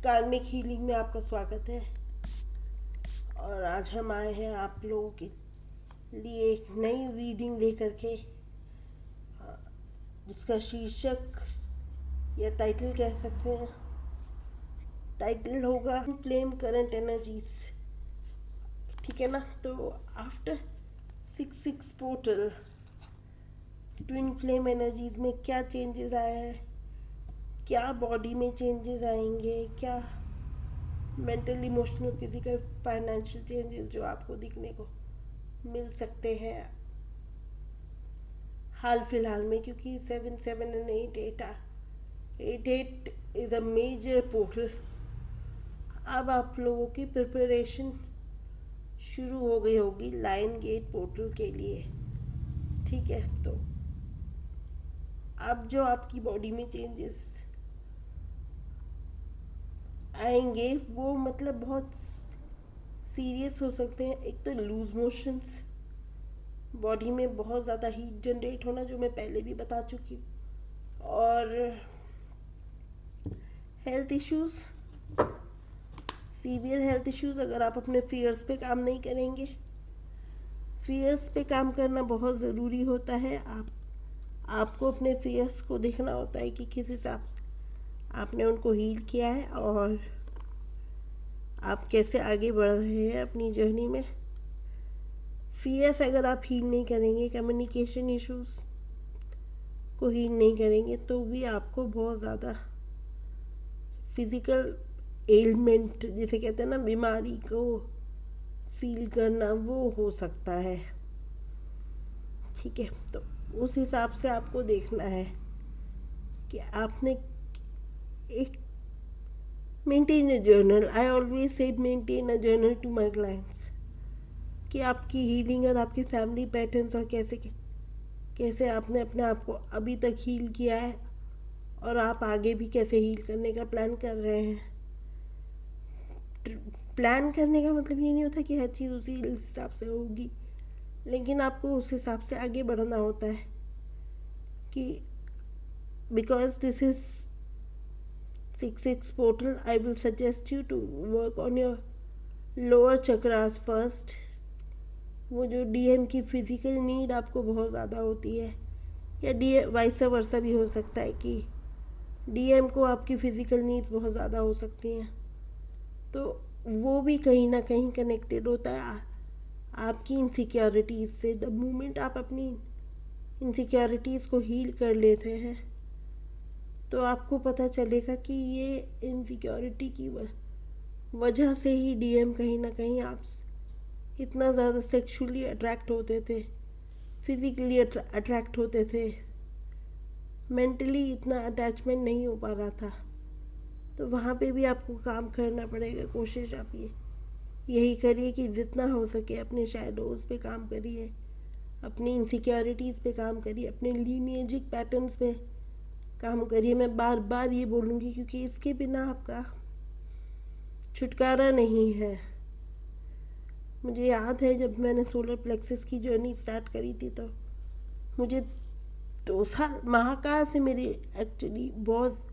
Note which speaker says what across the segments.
Speaker 1: कार्मिक हीलिंग में आपका स्वागत है। और आज हम आए हैं आप लोगों के लिए एक नई रीडिंग लेकर के, जिसका शीर्षक या टाइटल कह सकते हैं, टाइटल होगा फ्लेम करंट एनर्जीज। ठीक है ना। तो after 6-6 portal twin flame energies में क्या चेंजेस आए हैं, क्या बॉडी में चेंजेस आएंगे, क्या mental, emotional, physical, financial changes जो आपको दिखने को मिल सकते हैं हाल फिलहाल में। क्योंकि 7-7 and 8-8 is a major portal. अब आप लोगों की प्रिपरेशन शुरू हो गई होगी लाइन गेट पोर्टल के लिए। ठीक है। तो अब जो आपकी बॉडी में चेंजेस आएंगे वो मतलब बहुत सीरियस हो सकते हैं। एक तो लूज मोशंस, बॉडी में बहुत ज़्यादा हीट जनरेट होना, जो मैं पहले भी बता चुकी हूँ, और health issues, severe health issues अगर आप अपने फियर्स पे काम नहीं करेंगे। फियर्स पे काम करना बहुत ज़रूरी होता है। आपको अपने फियर्स को देखना होता है कि किस हिसाब से आपने उनको हील किया है और आप कैसे आगे बढ़ रहे हैं अपनी जर्नी में। फियर्स अगर आप हील नहीं करेंगे, कम्युनिकेशन इश्यूज को हील नहीं करेंगे, तो भी आपको बहुत ज़्यादा फिज़िकल एलिमेंट, जिसे कहते हैं ना, बीमारी को फील करना, वो हो सकता है। ठीक है। तो उस हिसाब से आपको देखना है कि आपने एक maintain a journal. I always say maintain a journal to my clients कि आपकी हीलिंग और आपकी फैमिली पैटर्न्स और कैसे कैसे आपने अपने आप को अभी तक हील किया है और आप आगे भी कैसे हील करने का प्लान कर रहे हैं। प्लान करने का मतलब ये नहीं होता कि हर चीज़ उसी हिसाब से होगी, लेकिन आपको उस हिसाब से आगे बढ़ना होता है कि because this is 6-6 portal, I will suggest you to work on your lower chakras first. वो जो डीएम की फिजिकल नीड आपको बहुत ज़्यादा होती है, या डी वाइस वर्सा भी हो सकता है कि डीएम को आपकी फिजिकल नीड्स बहुत ज़्यादा हो सकती हैं, तो वो भी कहीं ना कहीं कनेक्टेड होता है आपकी इनसिक्योरिटीज़ से। द मोमेंट आप अपनी इनसिक्योरिटीज़ को हील कर लेते हैं, तो आपको पता चलेगा कि ये इनसिक्योरिटी की वजह से ही डीएम कहीं ना कहीं आप इतना ज़्यादा सेक्सुअली अट्रैक्ट होते थे, फिजिकली अट्रैक्ट होते थे, मेंटली इतना अटैचमेंट नहीं हो पा रहा था। तो वहाँ पे भी आपको काम करना पड़ेगा। कोशिश आप यही करिए कि जितना हो सके अपने शैडोज़ पे काम करिए, अपनी इनसिक्योरिटीज़ पे काम करिए, अपने लीनिएजिक पैटर्न्स पे काम करिए। मैं बार बार ये बोलूँगी क्योंकि इसके बिना आपका छुटकारा नहीं है। मुझे याद है जब मैंने सोलर प्लेक्सस की जर्नी स्टार्ट करी थी, तो मुझे 2 साल महाकाल से मेरी एक्चुअली बहुत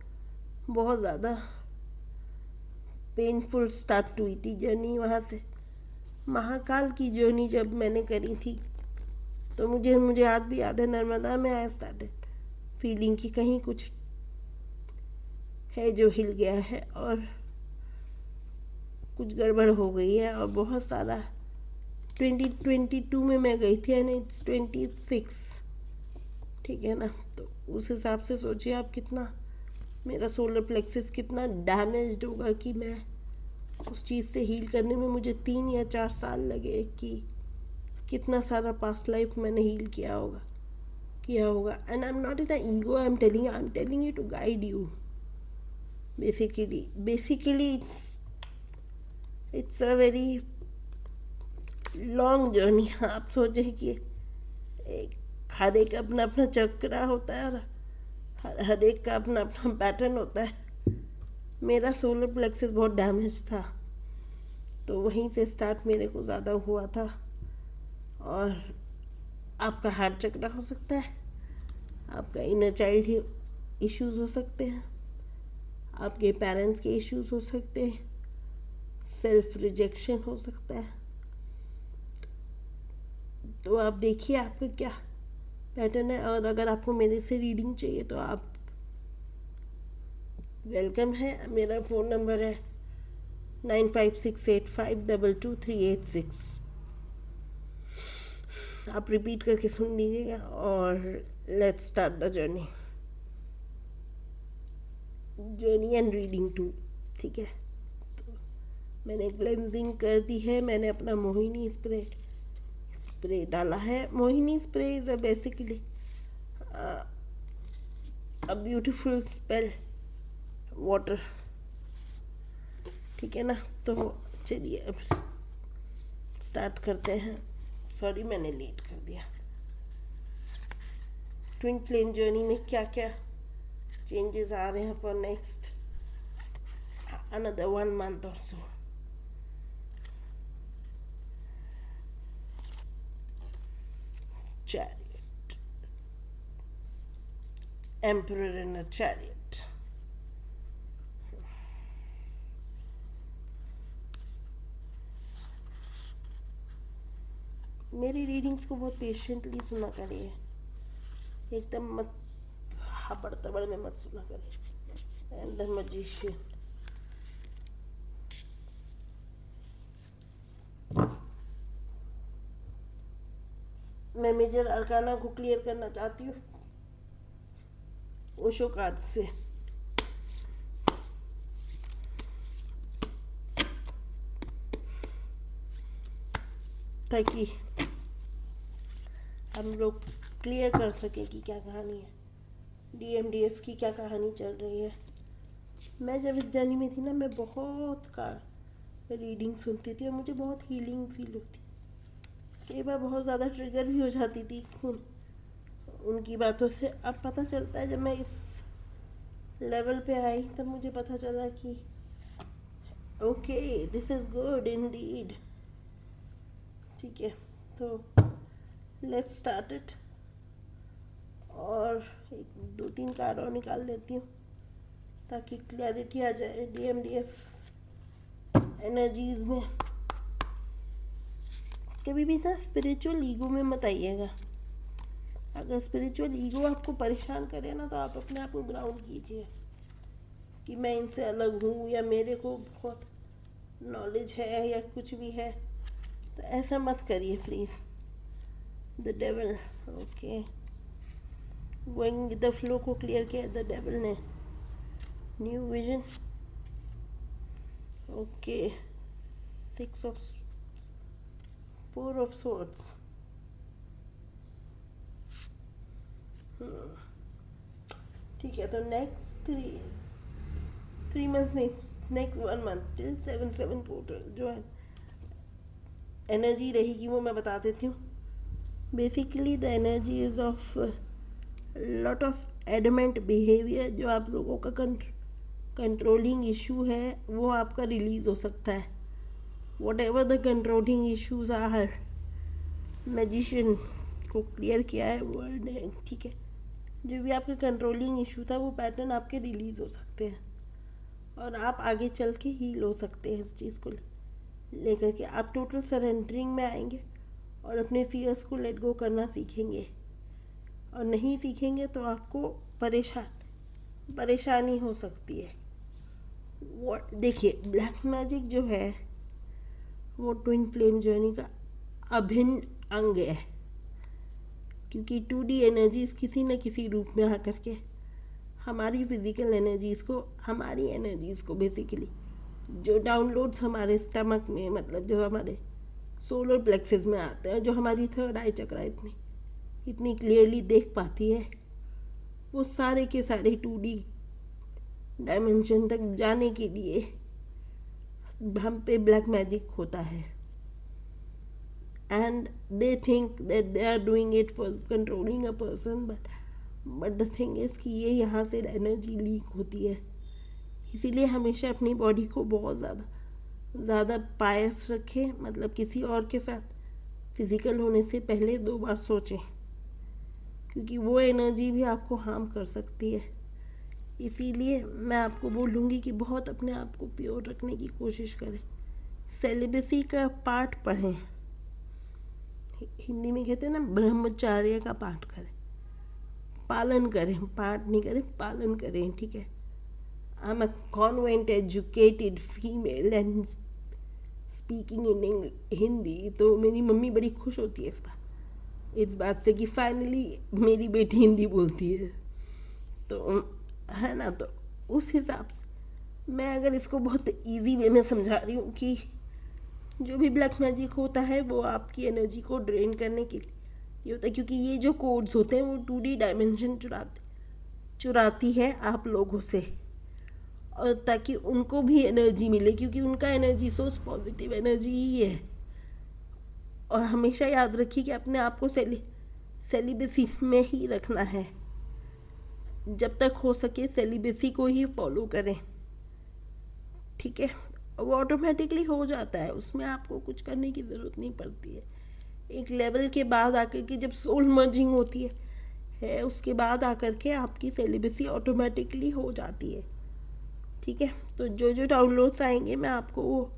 Speaker 1: बहुत ज़्यादा पेनफुल स्टार्ट हुई थी जर्नी। वहाँ से महाकाल की जर्नी जब मैंने करी थी, तो मुझे आज भी याद है, नर्मदा में आई स्टार्टेड फीलिंग कि कहीं कुछ है जो हिल गया है और कुछ गड़बड़ हो गई है। और बहुत सारा 2022 में मैं गई थी एंड इट्स 26। ठीक है ना। तो उस हिसाब से सोचिए आप कितना मेरा सोलर प्लेक्सस कितना डैमेज्ड होगा कि मैं उस चीज़ से हील करने में मुझे 3 या 4 साल लगे कि कितना सारा पास्ट लाइफ मैंने हील किया होगा। And I am not in ego, I am telling you to guide you. Basically it's a very long journey. आप सोचे कि एक हर एक अपना अपना चक्रा होता है और हर एक का अपना अपना पैटर्न होता है। मेरा सोलर प्लेक्सस बहुत डैमेज था, तो वहीं से स्टार्ट मेरे को ज़्यादा हुआ था। और आपका हार्ट चक्रा हो सकता है, आपका इनर चाइल्ड इश्यूज हो सकते हैं, आपके पेरेंट्स के इश्यूज हो सकते हैं, सेल्फ रिजेक्शन हो सकता है। तो आप देखिए आपका क्या पैटर्न है, और अगर आपको मेरे से रीडिंग चाहिए तो आप वेलकम है। मेरा फ़ोन नंबर है 9568522386। आप रिपीट करके सुन लीजिएगा और let's start the journey and reading two. ठीक है, तो मैंने क्लेंजिंग कर दी है। मैंने अपना मोहिनी स्प्रे डाला है। Mohini spray is a basically a beautiful spell water. ठीक है ना, तो चलिए अब स्टार्ट करते हैं। सॉरी मैंने लेट कर दिया। ट्विन फ्लेम जर्नी में क्या क्या चेंजेस आ रहे हैं फॉर नेक्स्ट अनदर 1 month और सो। Chariot, emperor in a chariot. मेरी रीडिंग्स को बहुत पेशेंटली सुना करिए, एकदम मत हाबड़ तबड़ में मत सुना करिए। एंड द मैजिशियन, मैं मेजर अरकाना को क्लियर करना चाहती हूँ ओशो कार्ड से। ताकि हम लोग क्लियर कर सकें कि क्या कहानी है, DMDF की क्या कहानी चल रही है। मैं जब इस जर्नी में थी ना, मैं बहुत रीडिंग सुनती थी और मुझे बहुत हीलिंग फील होती। कई बार बहुत ज़्यादा ट्रिगर भी हो जाती थी उनकी बातों से। अब पता चलता है, जब मैं इस लेवल पे आई तब मुझे पता चला कि okay this is good Indeed. ठीक है, तो लेट्स स्टार्ट इट। और एक 2-3 कार्ड और निकाल लेती हूँ ताकि क्लैरिटी आ जाए DMDF एनर्जीज में। कभी भी ना स्पिरिचुअल ईगो में मत आइएगा। अगर स्पिरिचुअल ईगो आपको परेशान करे ना, तो आप अपने आप को ग्राउंड कीजिए कि मैं इनसे अलग हूँ या मेरे को बहुत नॉलेज है या कुछ भी है। तो ऐसा मत करिए please. The devil, okay, going with the flow को क्लियर किया द डेविल ने। New vision, okay, 4 of swords। ठीक है, तो नेक्स्ट 3 months नहीं, नेक्स्ट 1 month टिल 7/7 पोर्टल जो है एनर्जी रहेगी वो मैं बता देती हूँ। Basically the energy is of lot of adamant behaviour. जो आप लोगों का कंट्रोलिंग इशू है वो आपका रिलीज हो सकता है। Whatever the controlling issues are, magician को क्लियर किया है वर्ड है। ठीक है, जो भी आपका कंट्रोलिंग इशू था वो पैटर्न आपके रिलीज हो सकते हैं और आप आगे चल के हील हो सकते हैं। इस चीज़ को लेकर के आप टोटल सरेंडरिंग में आएंगे और अपने फियर्स को लेट गो करना सीखेंगे। और नहीं सीखेंगे तो आपको परेशानी हो सकती है। वो देखिए, ब्लैक मैजिक जो है वो ट्विन फ्लेम जर्नी का अभिन्न अंग है, क्योंकि 2D एनर्जीज किसी न किसी रूप में आकर के हमारी फिजिकल एनर्जीज़ को बेसिकली जो डाउनलोड्स हमारे स्टमक में, मतलब जो हमारे सोलर प्लेक्सेस में आते हैं, जो हमारी थर्ड आई चक्रा इतनी क्लियरली देख पाती है, वो सारे के सारे 2D डायमेंशन तक जाने के लिए हम पे ब्लैक मैजिक होता है। And they think that they are doing it for controlling a person, but the thing is कि ये यहाँ से एनर्जी लीक होती है। इसीलिए हमेशा अपनी बॉडी को बहुत ज़्यादा पायस रखें, मतलब किसी और के साथ फिज़िकल होने से पहले 2 बार सोचें, क्योंकि वो एनर्जी भी आपको हार्म कर सकती है। इसीलिए मैं आपको बोलूँगी कि बहुत अपने आप को प्योर रखने की कोशिश करें। सेलिबेसी का पाठ पढ़ें, हिंदी में कहते हैं ना ब्रह्मचार्य का पाठ करें, पालन करें, पाठ नहीं करें, पालन करें, ठीक है। I am a convent educated female and speaking in Hindi, तो मेरी मम्मी बड़ी खुश होती है इस बात से कि फाइनली मेरी बेटी हिंदी बोलती है, तो है ना। तो उस हिसाब से मैं अगर इसको बहुत इजी वे में समझा रही हूँ कि जो भी ब्लैक मैजिक होता है वो आपकी एनर्जी को ड्रेन करने के लिए ये होता है, क्योंकि ये जो कोड्स होते हैं वो 2D डायमेंशन चुराती है आप लोगों से, और ताकि उनको भी एनर्जी मिले, क्योंकि उनका एनर्जी सोर्स पॉजिटिव एनर्जी ही है। और हमेशा याद रखिए कि अपने आप को सेलिबेसी में ही रखना है, जब तक हो सके सेलिबेसी को ही फॉलो करें, ठीक है। वो ऑटोमेटिकली हो जाता है, उसमें आपको कुछ करने की ज़रूरत नहीं पड़ती है। एक लेवल के बाद आकर के जब सोल मर्जिंग होती है उसके बाद आकर के आपकी सेलिबेसी ऑटोमेटिकली हो जाती है, ठीक है। तो जो जो डाउनलोड्स आएंगे मैं आपको वो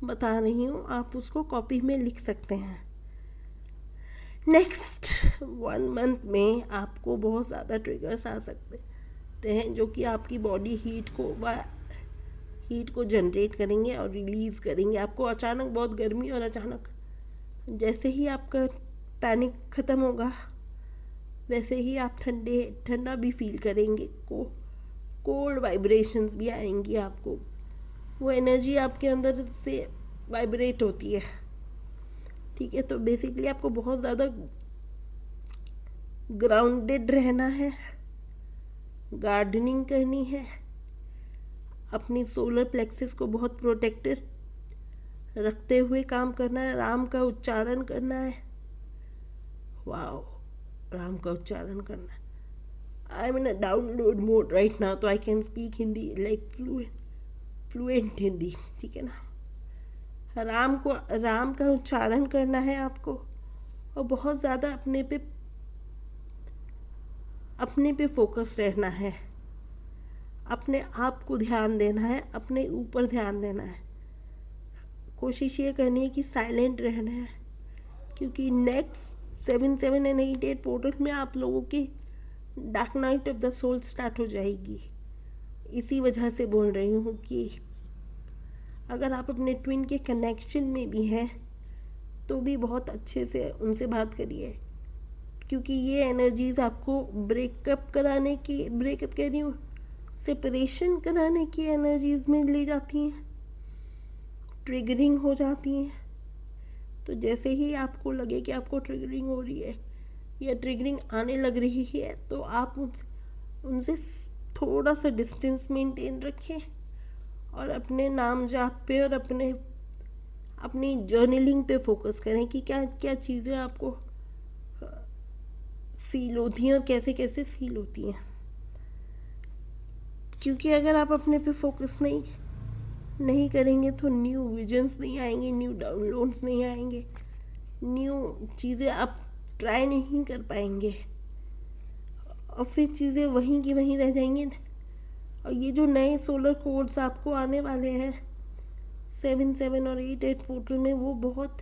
Speaker 1: बता रही हूँ, आप उसको कॉपी में लिख सकते हैं। नेक्स्ट 1 मंथ में आपको बहुत ज़्यादा ट्रिगर्स आ सकते हैं जो कि आपकी बॉडी हीट को जनरेट करेंगे और रिलीज़ करेंगे। आपको अचानक बहुत गर्मी, और अचानक जैसे ही आपका पैनिक ख़त्म होगा वैसे ही आप ठंडा भी फील करेंगे, कोल्ड वाइब्रेशंस भी आएंगी आपको। वो एनर्जी आपके अंदर से वाइब्रेट होती है, ठीक है। तो बेसिकली आपको बहुत ज़्यादा ग्राउंडेड रहना है, गार्डनिंग करनी है, अपनी सोलर प्लेक्सिस को बहुत प्रोटेक्टेड रखते हुए काम करना है, राम का उच्चारण करना है। वाओ, राम का उच्चारण करना है। I am in a download mode right now, तो I can speak Hindi like fluent Hindi, ठीक है ना। राम का उच्चारण करना है आपको, और बहुत ज़्यादा अपने पे फोकस रहना है, अपने आप को ध्यान देना है, अपने ऊपर ध्यान देना है। कोशिश ये करनी है कि साइलेंट रहना है, क्योंकि नेक्स्ट 7 एंड 8 पोर्टल में आप लोगों की dark night of the soul start हो जाएगी। इसी वजह से बोल रही हूँ कि अगर आप अपने ट्विन के कनेक्शन में भी हैं तो भी बहुत अच्छे से उनसे बात करिए, क्योंकि ये एनर्जीज आपको ब्रेकअप कह रही हूँ, सेपरेशन कराने की एनर्जीज में ले जाती हैं, ट्रिगरिंग हो जाती हैं। तो जैसे ही आपको लगे कि आपको ट्रिगरिंग हो रही है या ट्रिगरिंग आने लग रही है, तो आप उनसे थोड़ा सा डिस्टेंस मेंटेन रखें और अपने नाम जाप पे और अपनी जर्नलिंग पे फोकस करें कि क्या क्या चीज़ें आपको फील होती हैं और कैसे कैसे फील होती हैं। क्योंकि अगर आप अपने पे फोकस नहीं करेंगे तो न्यू विजन्स नहीं आएंगे, न्यू डाउनलोड्स नहीं आएंगे, न्यू चीज़ें आप ट्राई नहीं कर पाएंगे, और फिर चीज़ें वहीं की वहीं रह जाएंगी। और ये जो नए सोलर कोड्स आपको आने वाले हैं 7 और 8 पोर्टल में, वो बहुत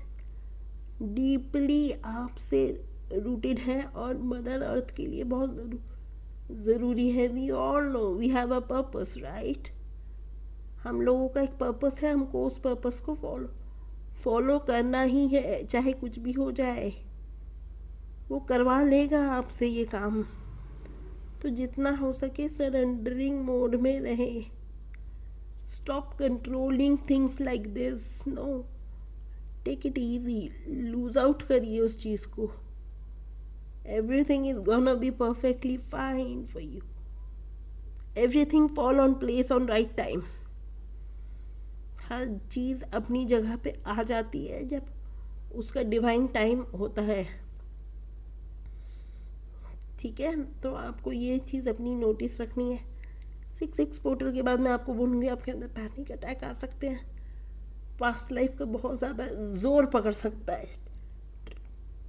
Speaker 1: डीपली आपसे रूटेड है और मदर अर्थ के लिए बहुत ज़रूरी है। We all know we have a purpose, right. हम लोगों का एक पर्पस है, हमको उस पर्पस को फॉलो करना ही है, चाहे कुछ भी हो जाए। वो करवा लेगा आपसे ये काम, तो जितना हो सके सरेंडरिंग मोड में रहे। Stop controlling things like this, no, take it easy, lose out करिए उस चीज़ को। Everything is gonna be perfectly fine for you, everything fall on place on right time. हर चीज़ अपनी जगह पे आ जाती है जब उसका डिवाइन टाइम होता है, ठीक है। तो आपको ये चीज़ अपनी नोटिस रखनी है। 6 पोर्टल के बाद मैं आपको बोलूँगी आपके अंदर पैनिक अटैक आ सकते हैं, पास्ट लाइफ का बहुत ज़्यादा जोर पकड़ सकता है,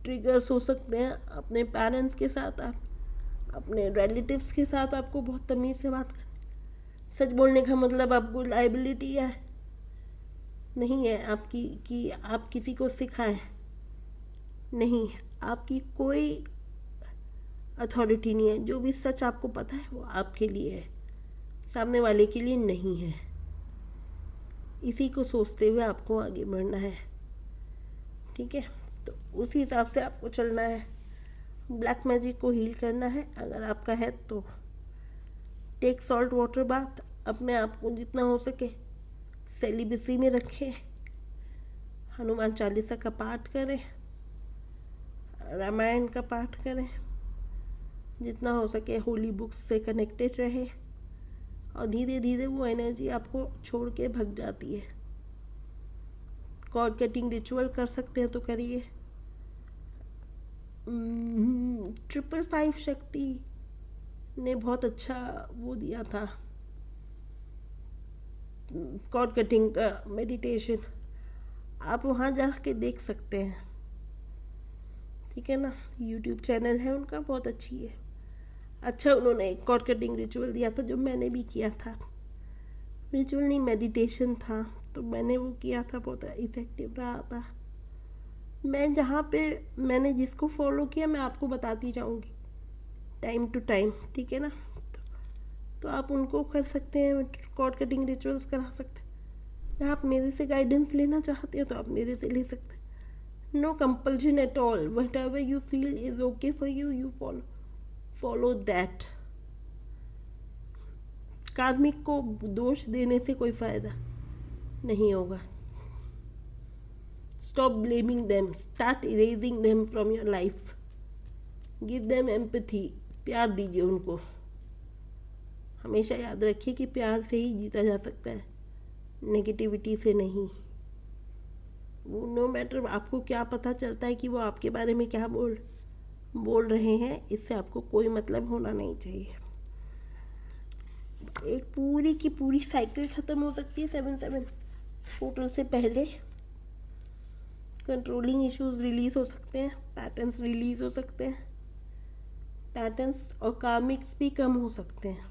Speaker 1: ट्रिगर्स हो सकते हैं अपने पेरेंट्स के साथ, अपने रिलेटिव्स के साथ आपको बहुत तमीज़ से बात करनी। सच बोलने का मतलब आपको लाइबिलिटी है नहीं है आपकी कि आप किसी को सिखाएं, नहीं, आपकी कोई अथॉरिटी नहीं है। जो भी सच आपको पता है वो आपके लिए है, सामने वाले के लिए नहीं है। इसी को सोचते हुए आपको आगे बढ़ना है, ठीक है। तो उसी हिसाब से आपको चलना है। ब्लैक मैजिक को हील करना है अगर आपका है तो टेक सॉल्ट वाटर बाथ, अपने आप को जितना हो सके सेलिबेसी में रखें, हनुमान चालीसा का पाठ करें, रामायण का पाठ करें, जितना हो सके होली बुक्स से कनेक्टेड रहे, और धीरे धीरे वो एनर्जी आपको छोड़ के भग जाती है। कॉर्ड कटिंग रिचुअल कर सकते हैं तो करिए। 555 शक्ति ने बहुत अच्छा वो दिया था कॉर्ड कटिंग का मेडिटेशन, आप वहाँ जाके देख सकते हैं, ठीक है ना। यूट्यूब चैनल है उनका, बहुत अच्छी है। अच्छा, उन्होंने एक कॉर्ड कटिंग रिचुअल दिया था जो मैंने भी किया था। रिचुअल नहीं, मेडिटेशन था, तो मैंने वो किया था, बहुत इफ़ेक्टिव रहा था। मैं जहाँ पे मैंने जिसको फॉलो किया मैं आपको बताती जाऊँगी टाइम टू टाइम, ठीक है ना। तो आप उनको कर सकते हैं, कॉर्ड कटिंग रिचुअल्स करा सकते हैं। आप मेरे से गाइडेंस लेना चाहते हैं तो आप मेरे से ले सकते हैं। No compulsion at all, whatever you feel is okay for you, you follow that. Karmic को दोष देने से कोई फायदा नहीं होगा। Stop blaming them, start erasing them from your life. Give them empathy, प्यार दीजिए उनको। हमेशा याद रखिए कि प्यार से ही जीता जा सकता है, नेगेटिविटी से नहीं। वो नो मैटर आपको क्या पता चलता है कि वो आपके बारे में क्या बोल रहे हैं, इससे आपको कोई मतलब होना नहीं चाहिए। एक पूरी की पूरी साइकिल ख़त्म हो सकती है 7/7 पोर्टल से पहले। कंट्रोलिंग इश्यूज रिलीज हो सकते हैं, पैटर्न्स रिलीज हो सकते हैं, पैटर्न्स और कार्मिक्स भी कम हो सकते हैं।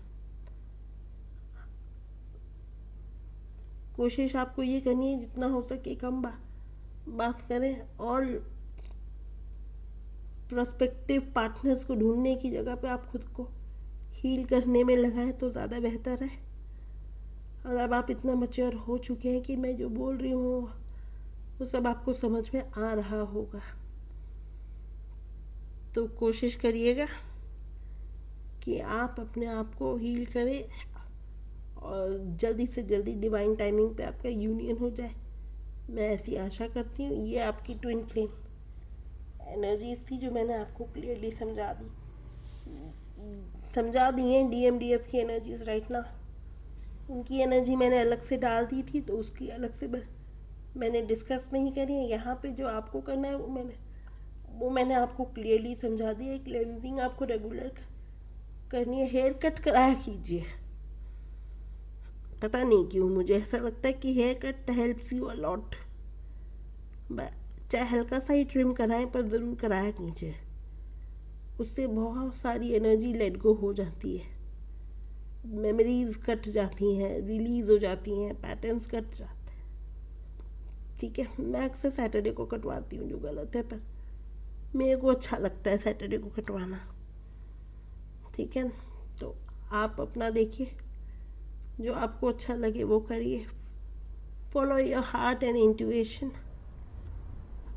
Speaker 1: कोशिश आपको ये करनी है जितना हो सके कम बात करें, और प्रोस्पेक्टिव पार्टनर्स को ढूंढने की जगह पे आप खुद को हील करने में लगाएं तो ज़्यादा बेहतर है। और अब आप इतना मैच्योर हो चुके हैं कि मैं जो बोल रही हूँ वो सब आपको समझ में आ रहा होगा। तो कोशिश करिएगा कि आप अपने आप को हील करें और जल्दी से जल्दी डिवाइन टाइमिंग पे आपका यूनियन हो जाए, मैं ऐसी आशा करती हूँ। ये आपकी ट्विन फ्लेम एनर्जीज थी जो मैंने आपको क्लियरली समझा दी हैं। DMDF की एनर्जीज राइट ना, उनकी एनर्जी मैंने अलग से डाल दी थी तो उसकी अलग से मैंने डिस्कस नहीं करी है। यहाँ पे जो आपको करना है वो मैंने आपको क्लियरली समझा दिया है। क्लेंजिंग आपको रेगुलर करनी है, हेयर कट कराया कीजिए। पता नहीं क्यों मुझे ऐसा लगता है कि hair cut helps you a lot. चाहे हल्का सा ही ट्रिम कराएं पर ज़रूर कराया कीजिए, उससे बहुत सारी एनर्जी लेट गो हो जाती है, मेमोरीज कट जाती हैं, रिलीज हो जाती हैं, पैटर्न्स कट जाते हैं, ठीक है। मैं अक्सर सैटरडे को कटवाती हूँ, जो गलत है, पर मेरे को अच्छा लगता है सैटरडे को कटवाना, ठीक है। तो आप अपना देखिए, जो आपको अच्छा लगे वो करिए। Follow your heart and intuition.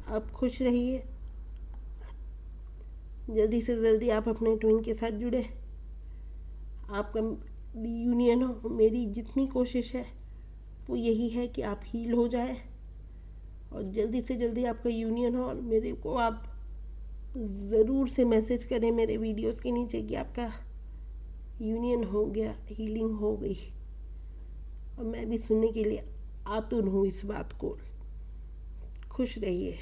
Speaker 1: आप खुश रहिए, जल्दी से जल्दी आप अपने ट्विन के साथ जुड़े, आपका यूनियन हो। मेरी जितनी कोशिश है वो यही है कि आप हील हो जाए और जल्दी से जल्दी आपका यूनियन हो। और मेरे को आप ज़रूर से मैसेज करें मेरे वीडियोस के नीचे कि आपका यूनियन हो गया, हीलिंग हो गई, और मैं भी सुनने के लिए आतुर हूँ इस बात को। खुश रहिए।